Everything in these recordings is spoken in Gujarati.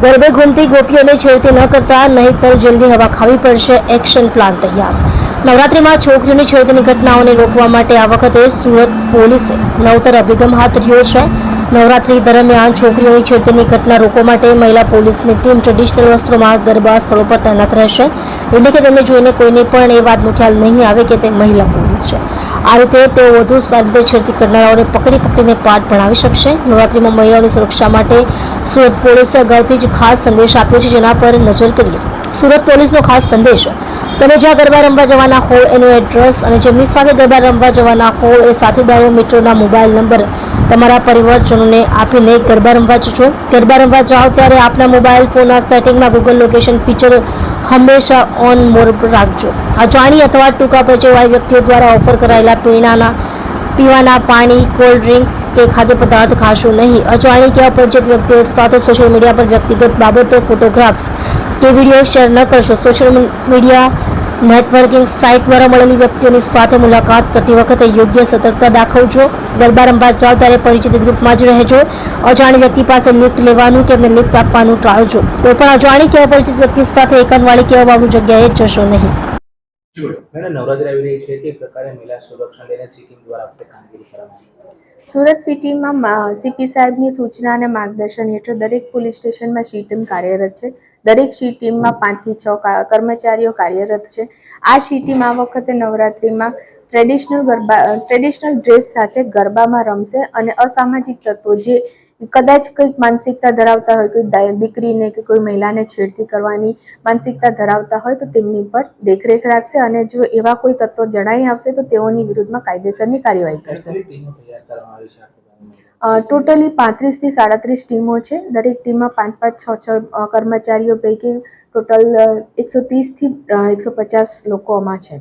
ગરબે ઘૂમતી ગોપીઓને છેડતી ન કરતા નહીંતર જેલની હવા ખાવી પડશે, એક્શન પ્લાન તૈયાર। નવરાત્રિમાં છોકરીઓની છેડતીની ઘટનાઓને રોકવા માટે આ વખતે સુરત પોલીસે નવતર અભિગમ હાથ ધર્યો છે। નવરાત્રિ દરમિયાન છોકરીઓની છેડતીની ઘટના રોકવા માટે મહિલા પોલીસની ટીમ ટ્રેડિશનલ વસ્ત્રોમાં ગરબા સ્થળો પર તૈનાત રહેશે, એટલે કે તેમને જોઈને કોઈને પણ એ વાતનો ખ્યાલ નહીં આવે કે તે મહિલા પોલીસ છે। આ રીતે તેઓ વધુ સારી રીતે છેડતી કરનારાઓને પકડીને પાઠ ભણાવી શકશે। નવરાત્રિમાં મહિલાઓની સુરક્ષા માટે સુરત પોલીસે અગાઉથી જ ખાસ સંદેશ આપ્યો છે, જેના પર નજર કરીએ। સુરત પોલીસનો ખાસ સંદેશ: તમે જ્યાં ગરબા રમવા જવાના હો એનું એડ્રેસ અને જેમની સાથે ગરબા રમવા જવાના હો એ સાથીદારો મિત્રોના મોબાઈલ નંબર તમારા પરિવારજનોને આપીને ગરબા રમવા જજો। ગરબા રમવા જાઓ ત્યારે આપના મોબાઈલ ફોનના સેટિંગમાં ગૂગલ લોકેશન ફીચર હંમેશા ઓન મોડ રાખજો। અજાણી અથવા ટૂંકા પરિચયવાળી વ્યક્તિઓ દ્વારા ઓફર કરાયેલા પીવાના પાણી, કોલ્ડ ડ્રિંક્સ કે ખાદ્ય પદાર્થ ખાશો નહીં। અજાણી કે અપરિચિત વ્યક્તિઓ સાથે સોશિયલ મીડિયા પર વ્યક્તિગત બાબતો, ફોટોગ્રાફ્સ કે વિડીયો શેર ન કરશો। સોશિયલ મીડિયા નેટવર્કિંગ સાઇટ દ્વારા મળેલી વ્યક્તિઓની સાથે મુલાકાત કરતી વખતે યોગ્ય સતર્કતા દાખવજો। ગરબા રમવા જાઓ ત્યારે પરિચિત ગ્રુપમાં જ રહેજો। અજાણી વ્યક્તિ પાસે લિફ્ટ લેવાનું કે એમને લિફ્ટ આપવાનું ટાળજો। કોઈ પણ અજાણી કે અપરિચિત વ્યક્તિ સાથે એકાંતવાળી કે અવાવરૂ જગ્યાએ જશો નહીં। નવરાત્રી આવી રહી છે, તે પ્રકારે મહિલા સંરક્ષણ લઈને સિટી દ્વારા આપણે કામગીરી કરવામાં સુરત સિટીમાં સીપી સાહેબની સૂચના અને માર્ગદર્શન હેઠળ દરેક પોલીસ સ્ટેશનમાં સી ટીમ કાર્યરત છે। દરેક સી ટીમમાં 5 થી 6 કર્મચારીઓ કાર્યરત છે। આ સી ટીમ આ વખતે નવરાત્રિમાં ટ્રેડિશનલ ડ્રેસ સાથે ગરબામાં રમશે અને અસામાજિક તત્વો જે કદાચ કંઈક માનસિકતા ધરાવતા હોય, કોઈ દીકરીને કે કોઈ મહિલાને છેડતી કરવાની માનસિકતા ધરાવતા હોય તો તેમની પર દેખરેખ રાખશે અને જો એવા કોઈ તત્વો જણાઈ આવશે તો તેઓની વિરુદ્ધમાં કાયદેસરની કાર્યવાહી કરશે। ટોટલી 35 થી 37 ટીમો છે। દરેક ટીમમાં 5-5, 6-6 કર્મચારીઓ પૈકી ટોટલ 130 થી 150 લોકો આમાં છે।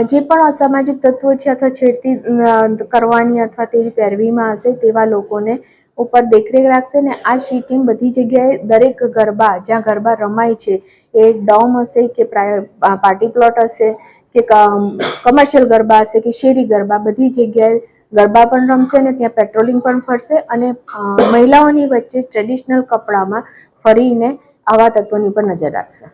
જે પણ અસામાજિક તત્વો છે અથવા છેડતી કરવાની અથવા તેવી પેરવીમાં હશે તેવા લોકોને ઉપર દેખરેખ રાખશે ને આ સી ટીમ બધી જગ્યાએ દરેક ગરબા જ્યાં ગરબા રમાય છે એ ડોમ હશે કે પાર્ટી પ્લોટ હશે કે કમર્શિયલ ગરબા હશે કે શેરી ગરબા, બધી જગ્યાએ ગરબા પણ રમશે અને ત્યાં પેટ્રોલિંગ પણ ફરશે અને મહિલાઓની વચ્ચે ટ્રેડિશનલ કપડામાં ફરીને આવા તત્વોની પર નજર રાખશે।